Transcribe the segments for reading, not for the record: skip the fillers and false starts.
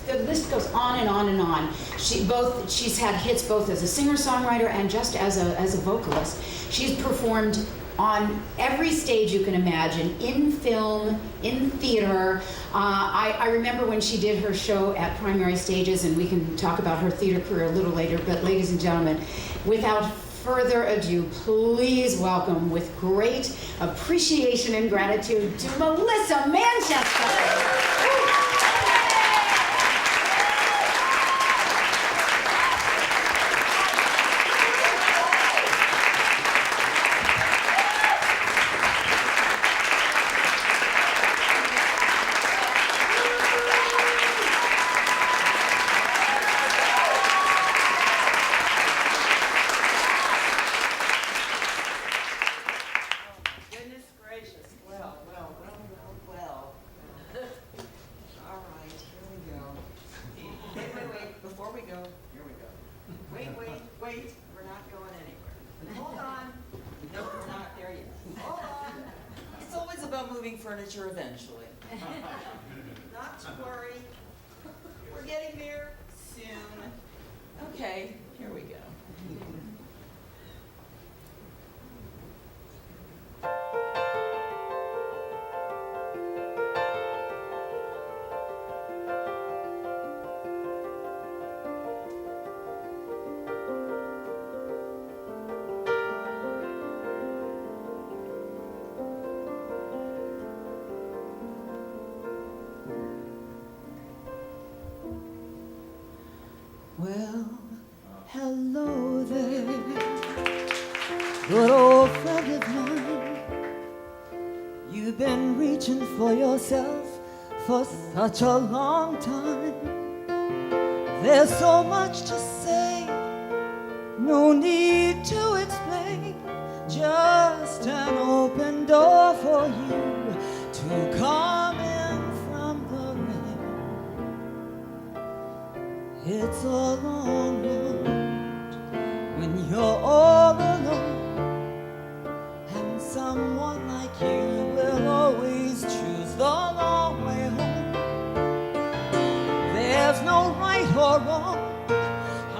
The list goes on and on and on. She's had hits both as a singer-songwriter and just as a vocalist. She's performed on every stage you can imagine, in film, in theater. I remember when she did her show at Primary Stages, and we can talk about her theater career a little later, but ladies and gentlemen, without further ado, please welcome with great appreciation and gratitude to Melissa Manchester. Furniture eventually. Not to worry. We're getting there soon. Okay, here we go. Well, hello there, good old friend of mine. You've been reaching for yourself for such a long time. There's so much to say, no need to explain. Just an open door for you to come in from the rain. It's a long road when you're all alone, and someone like you will always choose the long way home. There's no right or wrong,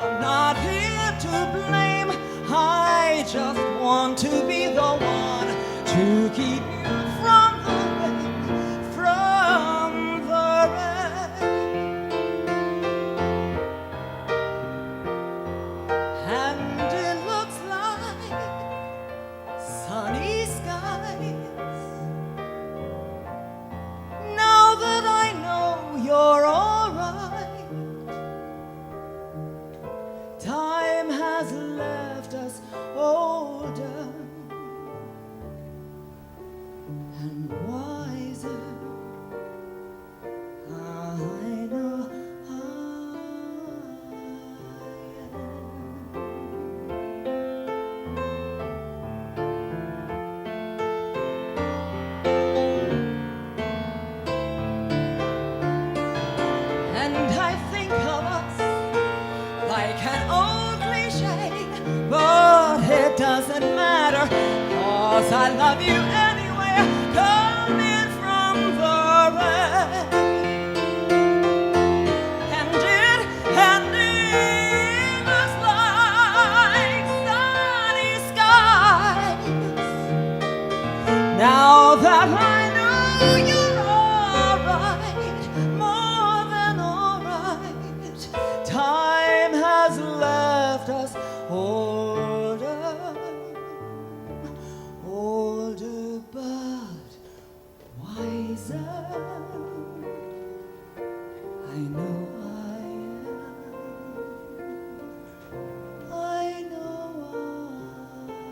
I'm not here to blame. I just want to be the one to keep you from the rain, from the rain. And it looks like sunny skies. Now that I know you're all right, time has left us older and wiser. I know I am. And I think of us like an old cliche, but it doesn't matter, 'cause I love you anyway, coming from the rain. And it looks like sunny skies. Now that I know you're alright, more than alright, time has left us older, older but wiser. I know I am. I know I am.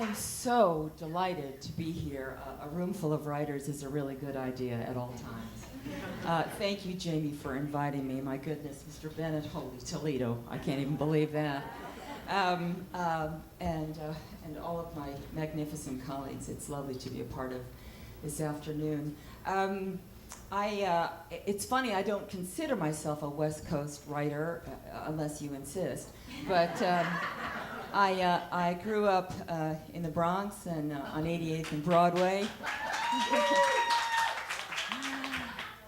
am so delighted to be here. A room full of writers is a really good idea at all times. Thank you, Jamie, for inviting me. My goodness, Mr. Bennett, holy Toledo, I can't even believe that. And all of my magnificent colleagues. It's lovely to be a part of this afternoon. It's funny, I don't consider myself a West Coast writer, unless you insist, but I grew up in the Bronx and on 88th and Broadway.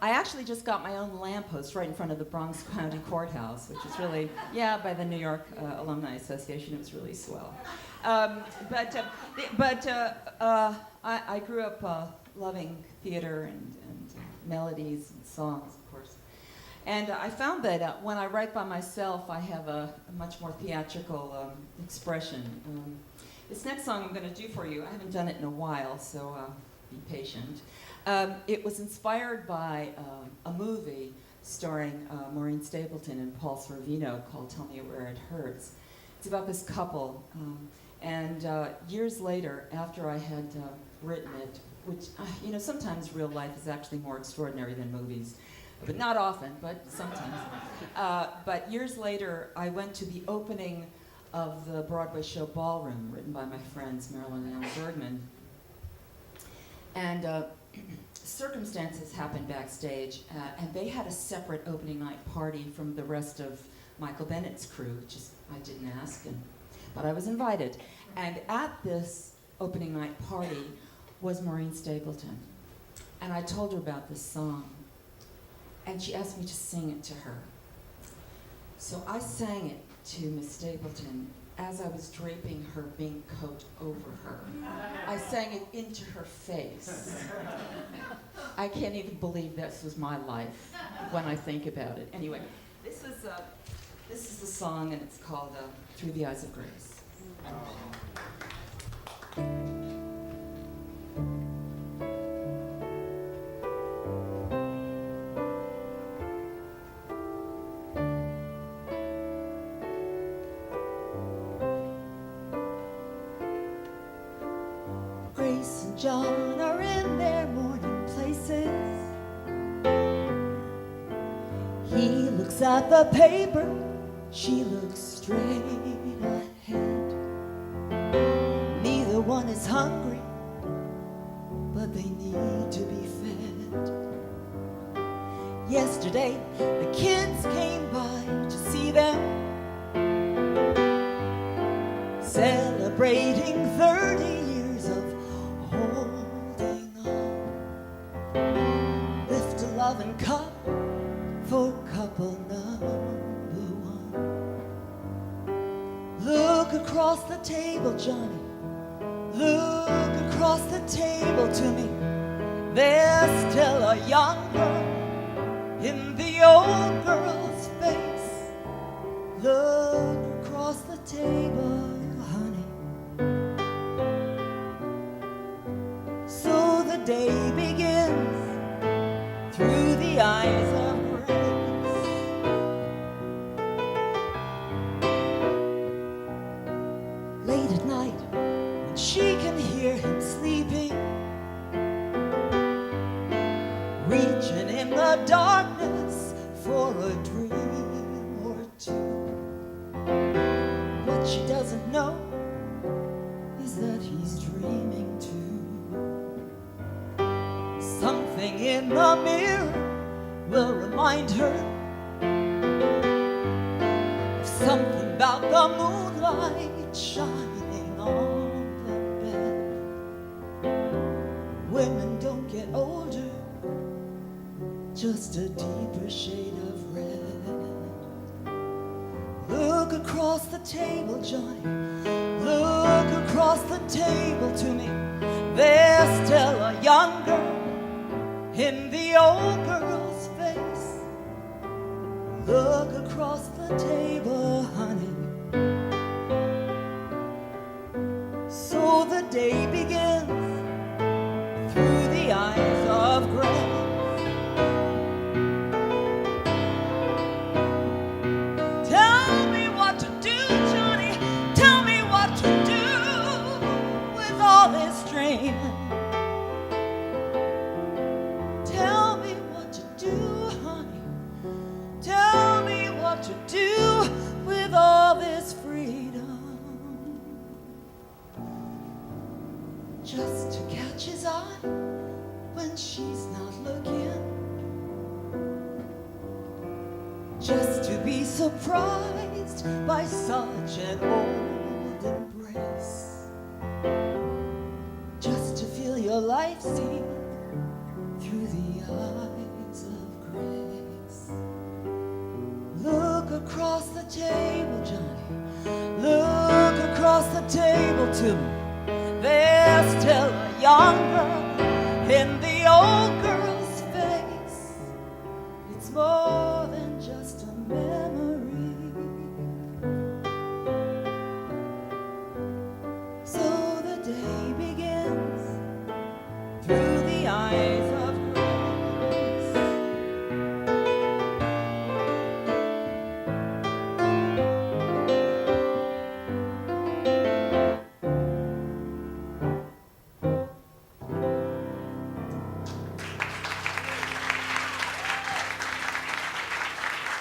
I actually just got my own lamppost right in front of the Bronx County Courthouse, which is really, by the New York Alumni Association. It was really swell. I grew up loving theater and melodies and songs, of course. And I found that when I write by myself, I have a much more theatrical expression. This next song I'm going to do for you, I haven't done it in a while, so be patient. It was inspired by a movie starring Maureen Stapleton and Paul Sorvino called Tell Me Where It Hurts. It's about this couple. And years later, after I had written it, which, sometimes real life is actually more extraordinary than movies. But not often, but sometimes. But years later, I went to the opening of the Broadway show Ballroom, written by my friends Marilyn and Al Bergman. And circumstances happened backstage, and they had a separate opening night party from the rest of Michael Bennett's crew, which is, I didn't ask, but I was invited. And at this opening night party was Maureen Stapleton. And I told her about this song, and she asked me to sing it to her. So I sang it to Miss Stapleton as I was draping her mink coat over her. I sang it into her face. I can't even believe this was my life when I think about it. Anyway, this is the song, and it's called Through the Eyes of Grace. Grace and John are in their morning places. He looks at the paper, she looks straight ahead. Neither one is hungry, but they need to be fed. Yesterday, the kids came by to see them, celebrating 30 years of holding on. Lift a loving cup for couple number one. Look across the table, Johnny. Look across the table to me. There's still a young girl in the old girl's face. Look across the table, honey. So the day begins through the eyes of grace. Late at night, when she can hear him sleeping, reaching in the darkness for a dream or two. What she doesn't know is that he's dreaming too. Something in the mirror will remind her of something about the moonlight shining on the bed. Women don't get older, just a deeper shade of red. Look across the table, Johnny. Look across the table to me. There's still a young girl in the old girl's face. Look across the table, honey. So the day begins through the eyes of grace. Tell me what to do, Johnny. Tell me what to do when she's not looking, just to be surprised by such an old embrace, just to feel your life seen through the eyes of grace. Look across the table, Johnny, look across the table to me. There's still a young girl in the old girl's face. It's more than just a memory. So the day begins through the eyes of grace.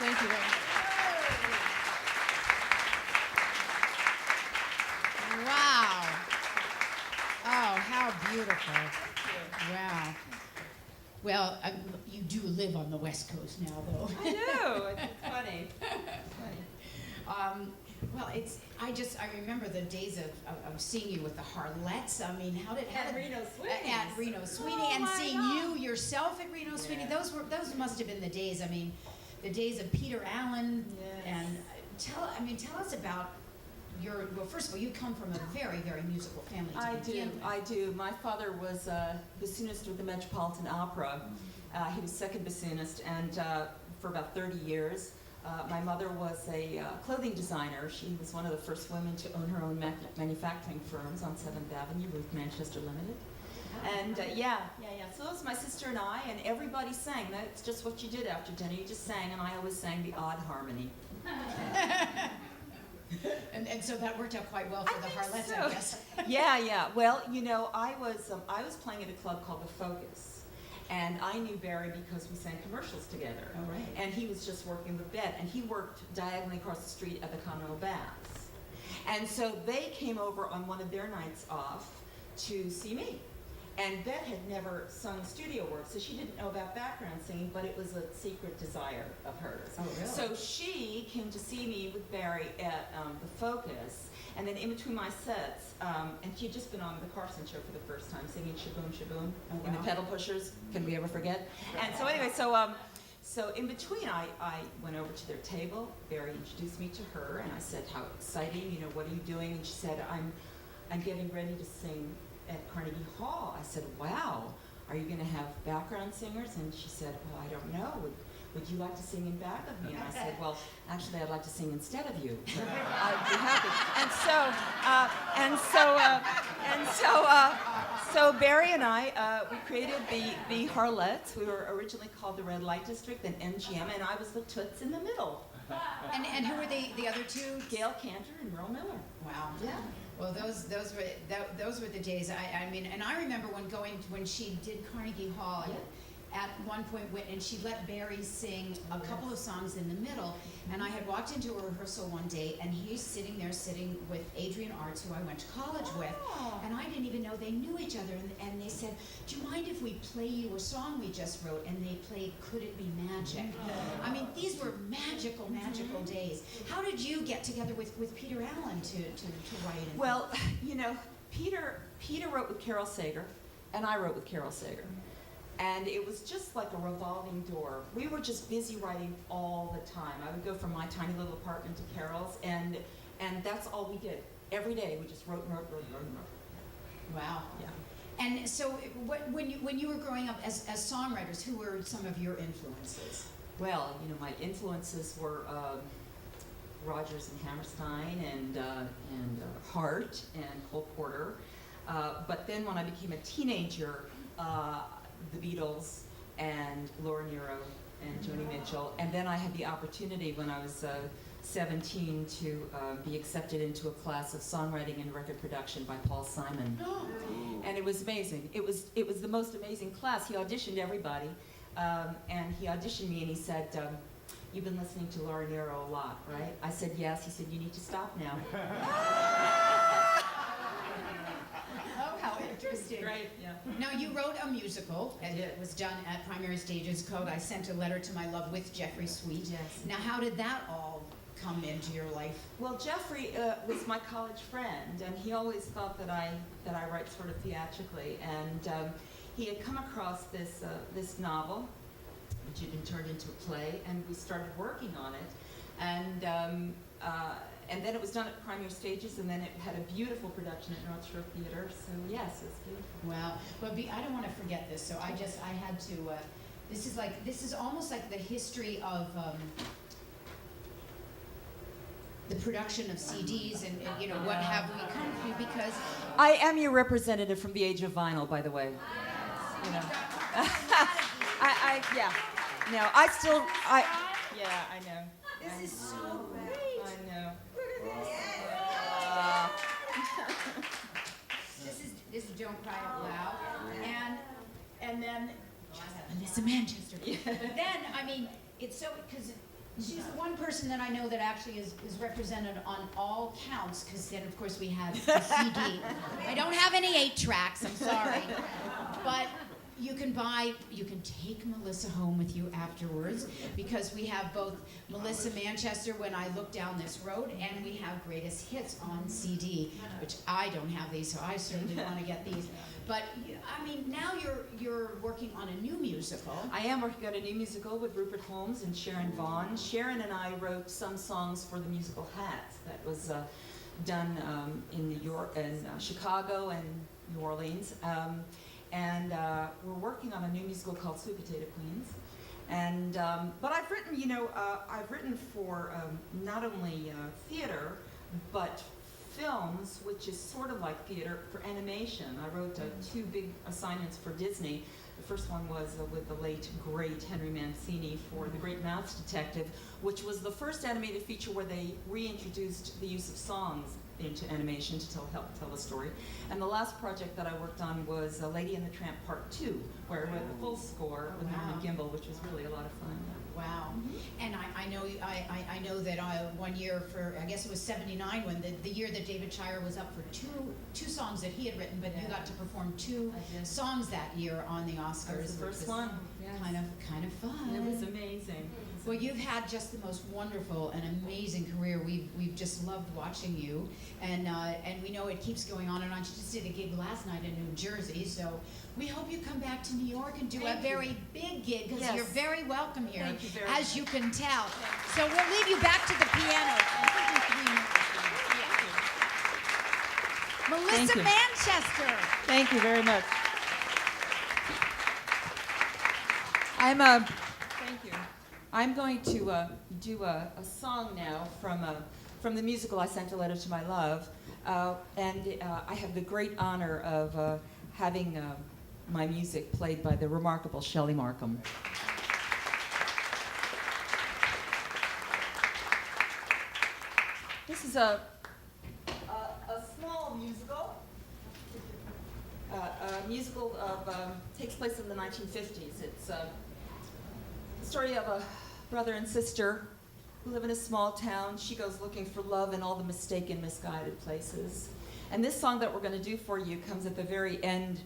Thank you very much. Wow. Oh, how beautiful. Wow. Well, you do live on the West Coast now, though. I know. It's funny. I remember the days of seeing you with the Harlettes. I mean, how did Reno Sweeney. At Reno Sweeney, Oh, and my seeing God. you yourself at Reno Sweeney. Yeah. Those must have been the days. I mean, the days of Peter Allen. Yes. And tell us about your. Well, first of all, you come from a very, very musical family. I do. My father was a bassoonist with the Metropolitan Opera. He was second bassoonist, and for about 30 years. My mother was a clothing designer. She was one of the first women to own her own manufacturing firms on 7th Avenue, Ruth Manchester Limited. And yeah. So it was my sister and I, and everybody sang. That's just what you did after dinner. You just sang, and I always sang the odd harmony. And so that worked out quite well for the Harlettes, I guess. Yeah. Well, you know, I was playing at a club called The Focus. And I knew Barry because we sang commercials together. Oh, right. And he was just working with Bet, and he worked diagonally across the street at the Continental Baths. And so they came over on one of their nights off to see me. And Bet had never sung studio work, so she didn't know about background singing, but it was a secret desire of hers. Oh, really? So she came to see me with Barry at The Focus, and then in between my sets, and she had just been on the Carson Show for the first time, singing Shaboom Shaboom Oh, in the wow. Pedal Pushers. Can we ever forget? And so anyway, so in between, I went over to their table. Barry introduced me to her, and I said, "How exciting! You know, what are you doing?" And she said, "I'm getting ready to sing at Carnegie Hall." I said, "Wow, are you going to have background singers?" And she said, "Well, I don't know. Would you like to sing in back of me?" And I said, "Well, actually, I'd like to sing instead of you. But I'd be happy." So Barry and I, we created the Harlettes. We were originally called the Red Light District, then MGM, and I was the toots in the middle. And who were the other two? Gail Cantor and Merle Miller. Wow. Yeah. Well, those were the days. I mean, and I remember when she did Carnegie Hall. Yeah. At one point, and she let Barry sing a couple of songs in the middle, and I had walked into a rehearsal one day, and he's sitting with Adrian Arts, who I went to college with, and I didn't even know they knew each other, and they said, "Do you mind if we play you a song we just wrote?" And they played "Could It Be Magic?" I mean, these were magical days. How did you get together with Peter Allen to write? And Well, you know, Peter wrote with Carol Sager, and I wrote with Carol Sager. And it was just like a revolving door. We were just busy writing all the time. I would go from my tiny little apartment to Carol's, and that's all we did. Every day we just wrote. Wow. Yeah. And so, when you were growing up as songwriters, who were some of your influences? Well, you know, my influences were Rodgers and Hammerstein and Hart and Cole Porter. But then when I became a teenager, the Beatles and Laura Nyro and Joni Mitchell. And then I had the opportunity when I was 17 to be accepted into a class of songwriting and record production by Paul Simon. And it was amazing. It was the most amazing class. He auditioned everybody, and he auditioned me and he said, "You've been listening to Laura Nyro a lot, right?" I said, "Yes." He said, "You need to stop now." Oh, how interesting. Great, yeah. Now, you wrote a musical, and it was done at Primary Stages called I Sent a Letter to My Love with Jeffrey Sweet. Yes. Now, how did that all come into your life? Well, Jeffrey was my college friend, and he always thought that I write sort of theatrically. And he had come across this novel, which had been turned into a play, and we started working on it. And then it was done at Primary Stages, and then it had a beautiful production at North Shore Theater. So yes, it's beautiful. Wow. Well, I don't want to forget this, so I had to. This is almost like the history of the production of CDs and what have we come through, because I am your representative from the age of vinyl, by the way. You know. Yeah. No, I know. this is so great. I know. This is Don't Cry Out Loud, and then Melissa Manchester. But then, I mean, it's so, because she's the one person that I know that actually is represented on all counts, because then, of course, we have the CD. I don't have any 8 tracks, I'm sorry. But you can take Melissa home with you afterwards, because we have both Melissa Manchester, When I Look Down This Road, and we have Greatest Hits on CD, which I don't have these, so I certainly want to get these. But, I mean, now you're working on a new musical. I am working on a new musical with Rupert Holmes and Sharon Vaughn. Sharon and I wrote some songs for the musical Hats that was done in New York and Chicago and New Orleans. And we're working on a new musical called Sweet Potato Queens. And but I've written for not only theater, but films, which is sort of like theater, for animation. I wrote 2 big assignments for Disney. The first one was with the late, great Henry Mancini for The Great Mouse Detective, which was the first animated feature where they reintroduced the use of songs into animation to help tell the story. And the last project that I worked on was Lady and the Tramp Part 2, where I wrote the full score with Norman Gimbel, which was really a lot of fun. Wow. And I know that one year for, I guess it was 79, when the year that David Shire was up for two songs that he had written, but you got to perform 2 songs that year on the Oscars. That was the first one. Yes. Kind of fun. It was amazing. Well, you've had just the most wonderful and amazing career. We've just loved watching you, and we know it keeps going on and on. She just did a gig last night in New Jersey, so we hope you come back to New York and do a very big gig, because Yes. you're very welcome here, Thank you very as much. you can tell. So we'll leave you back to the piano. Melissa you. Manchester. Thank you very much. Thank you. I'm going to do a song now from the musical I Sent a Letter to My Love, and I have the great honor of having my music played by the remarkable Shelley Markham. This is a small musical. A musical takes place in the 1950s. It's the story of a brother and sister who live in a small town. She goes looking for love in all the mistaken, misguided places. And this song that we're going to do for you comes at the very end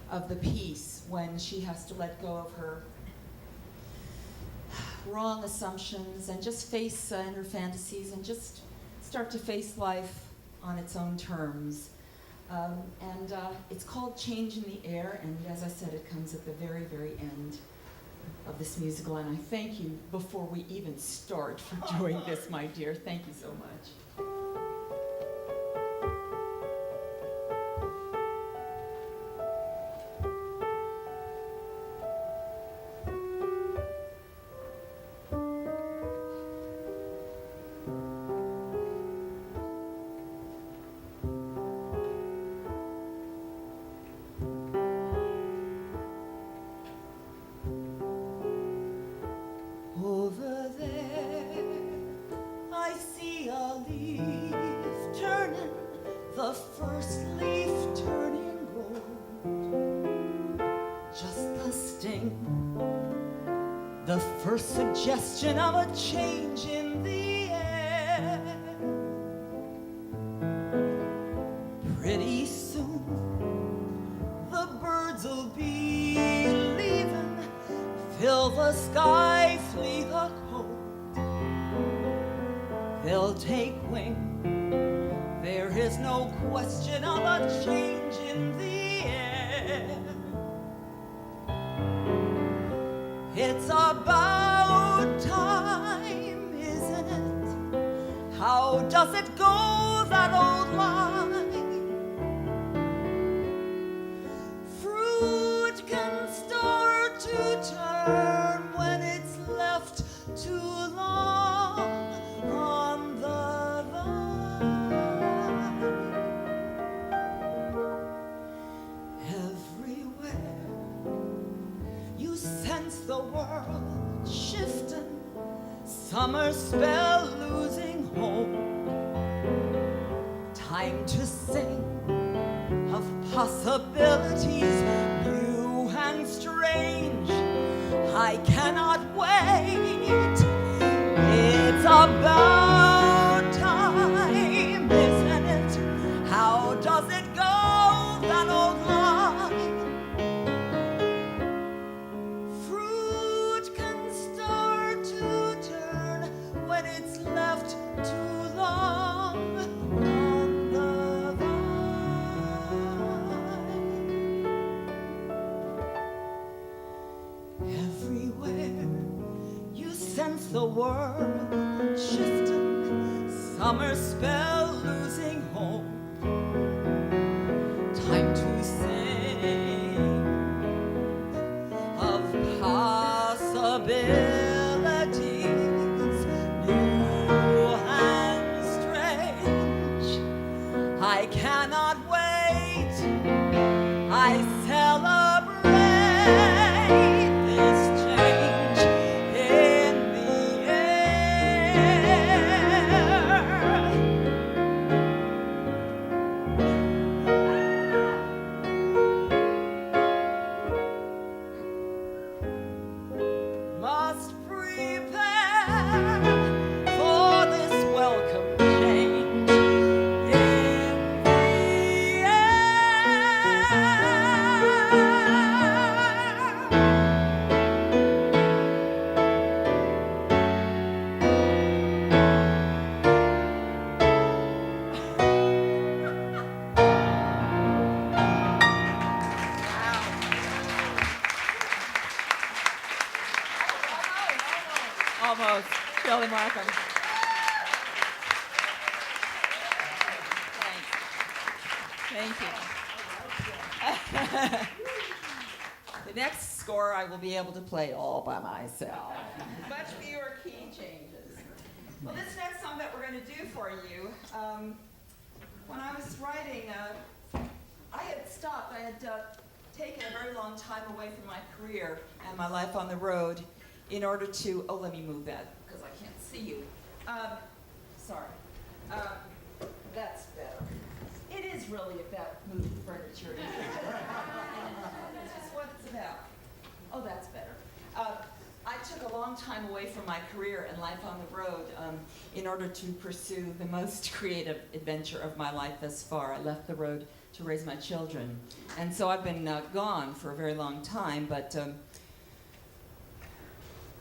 of the piece, when she has to let go of her wrong assumptions and just face inner fantasies and just start to face life on its own terms. And it's called Change in the Air, and as I said, it comes at the very, very end of this musical, and I thank you before we even start for doing this, my dear. Thank you so much. Over there, I see a leaf turning, the first leaf turning gold. Just the sting, the first suggestion of a change in the air. Pretty soon, the skies flee the cold, they'll take wing. There is no question of a change in the air. It's about time, isn't it? How does it go, that old line? Fruit can start to turn when it's left too long on the vine. Everywhere you sense the world shifting, summer spell losing hope. Time to sing of possibilities new and strange. I cannot wait. It's about time, isn't it? How does it go, that old line? Fruit can start to turn when it's left too long on the vine. Everywhere you sense the world shifting, summer spell losing hold. Time to sing of possibilities new and strange. I cannot wait. I celebrate this change in the air. Must prepare for this welcome change in the Almost. Shirley Markham. Thank you. The next score I will be able to play all by myself. Much fewer key changes. Well, this next song that we're going to do for you, when I was writing, I had stopped. I had taken a very long time away from my career and my life on the road in order to, oh, let me move that because I can't see you. Sorry. That's better. It is really about moving furniture. It's just what it's about. Oh, that's better. I took a long time away from my career and life on the road in order to pursue the most creative adventure of my life thus far. I left the road to raise my children. And so I've been gone for a very long time, but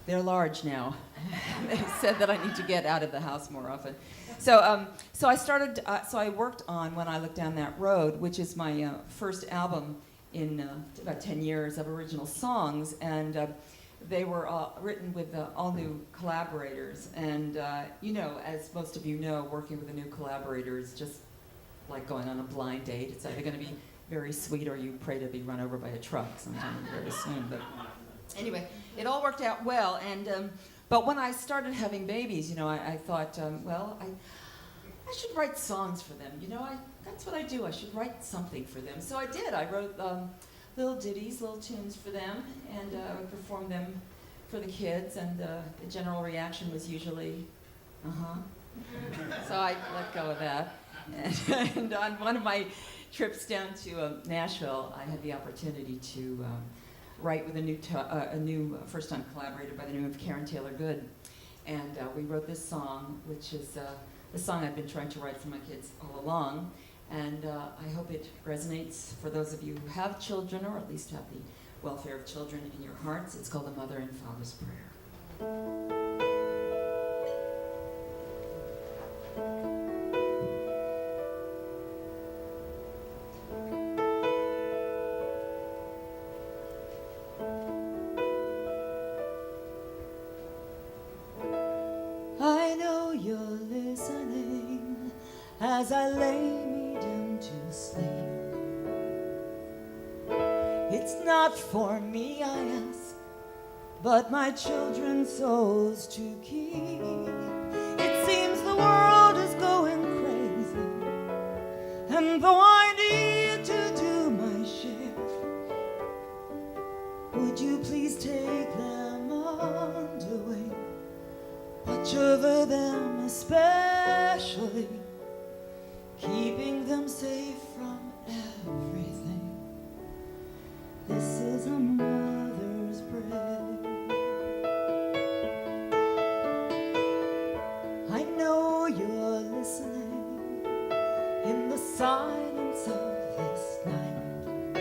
they're large now. They said that I need to get out of the house more often. So I worked on When I Look Down That Road, which is my first album in about 10 years of original songs, and they were written with all new collaborators. And you know, as most of you know, working with a new collaborator is just like going on a blind date. It's either going to be very sweet or you pray to be run over by a truck sometime very soon. But anyway, it all worked out well. And but when I started having babies, you know, I thought, well, I should write songs for them. You know, that's what I do. I should write something for them. So I did. I wrote little ditties, little tunes for them, and I would perform them for the kids. And the general reaction was usually, So I let go of that. And on one of my trips down to Nashville, I had the opportunity to write with a new first-time collaborator by the name of Karen Taylor Good. And we wrote this song, which is the song I've been trying to write for my kids all along. And I hope it resonates for those of you who have children, or at least have the welfare of children in your hearts. It's called the Mother and Father's Prayer. I know you're listening as I lay me down to sleep. It's not for me, I ask, but my children's souls to keep. It seems the world is going crazy, and though I need to do my share, would you please take them under wing? Watch over them especially, keeping them safe from everything. This is a mother's prayer. I know you're listening in the silence of this night.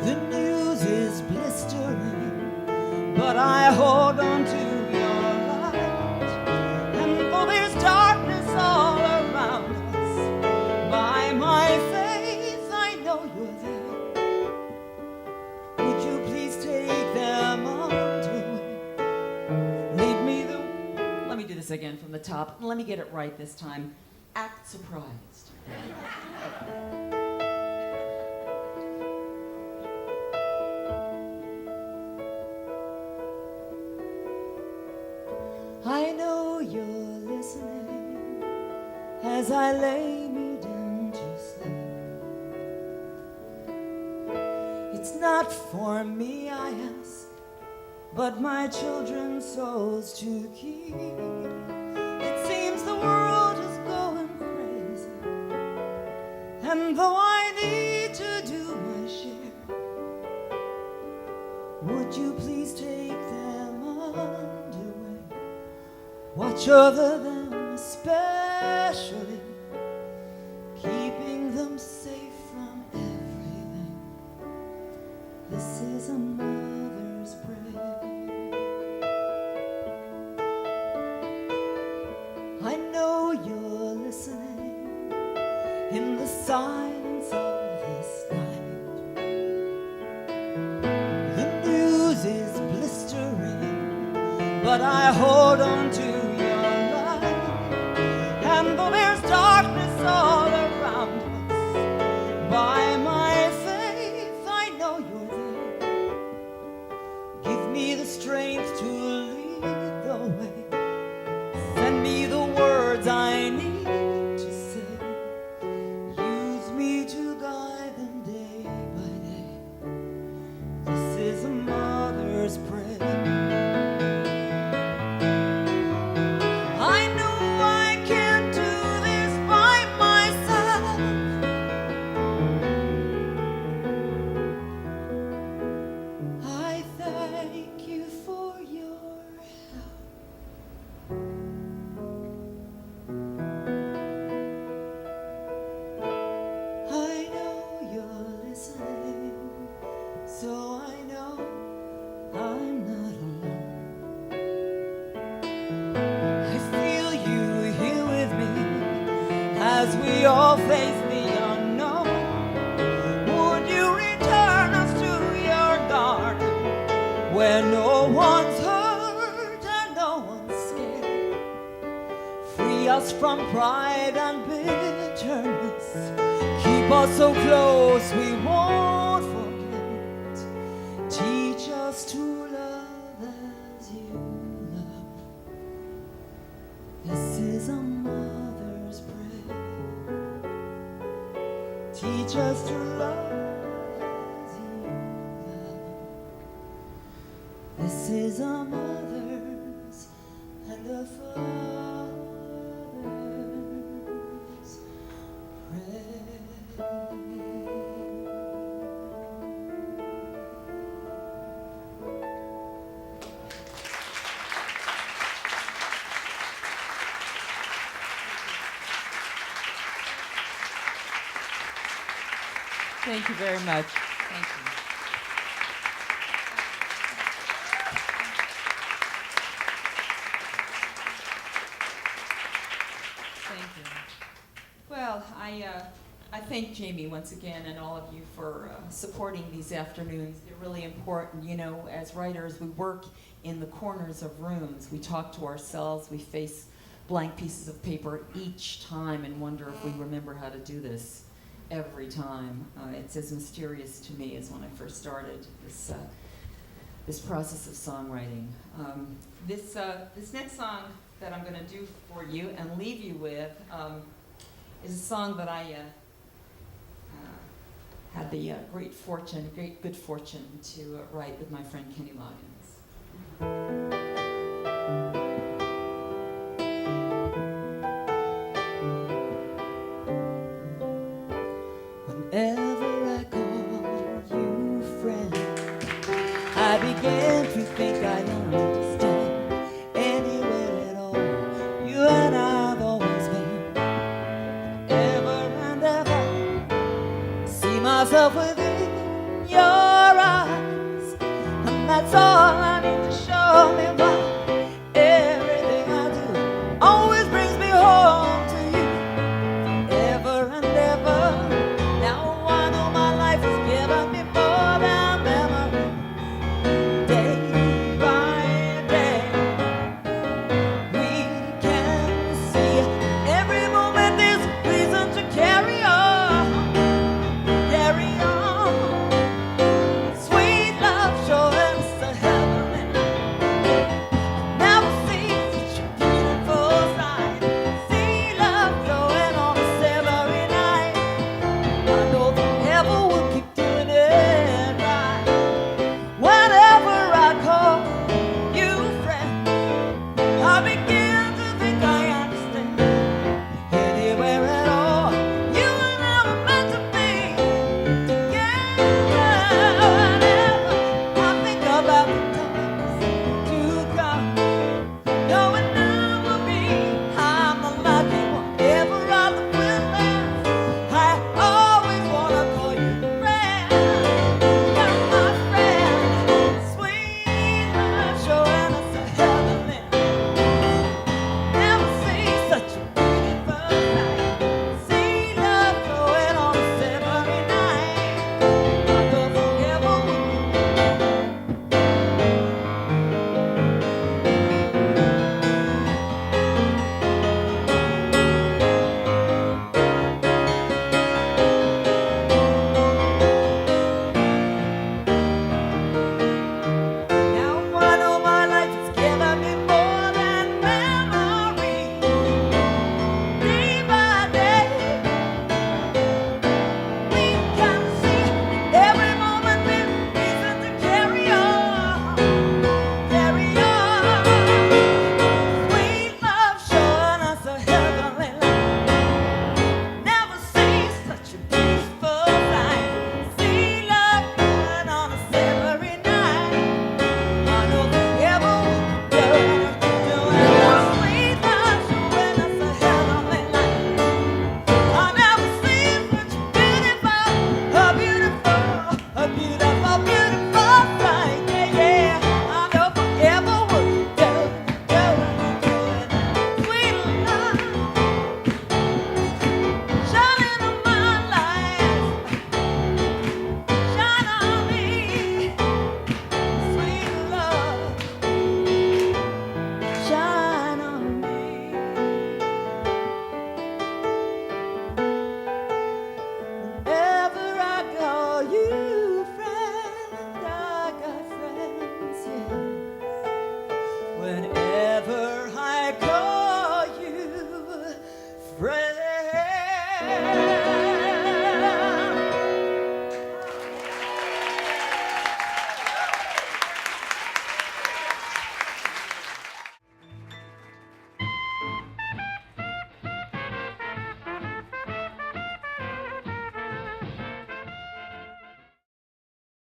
The news is blistering, but I hold on to your light. And though there's darkness all around us, by my faith I know you're there. Would you please take them under wing? Lead me the... Let me do this again from the top. Let me get it right this time. Act surprised. I know you're listening as I lay me down to sleep. It's not for me, I ask, but my children's souls to keep. It seems the world is going crazy, and though I need to do my share, would you please take them under wing? Watch over them especially, keeping them safe from everything. This is a mother's prayer. I know you're listening in the silence of this night. The news is blistering, but I hold on to your light. And though there's darkness all around us, by my faith I know you're there. Give me the strength to lead the way. Send me the words I need to say. Use me to guide them day by day. This is a mother's prayer. I know I can't do this by myself. I thank you for your help. I know you're listening, so I know I'm not alone. I feel you here with me as we all face the unknown. Would you return us to your garden where no one's hurt and no one's scared? Free us from pride and bitterness. Keep us so close we won't forget. Teach us to love as you love. This is a mother's prayer. Teach us to love as you love. This is a mother's and a father's prayer. Thank you very much. Thank you. Well, I thank Jamie once again and all of you for supporting these afternoons. They're really important. You know, as writers, we work in the corners of rooms. We talk to ourselves. We face blank pieces of paper each time and wonder if we remember how to do this every time. It's as mysterious to me as when I first started this process of songwriting. This next song that I'm going to do for you and leave you with is a song that I had the great good fortune to write with my friend Kenny Loggins.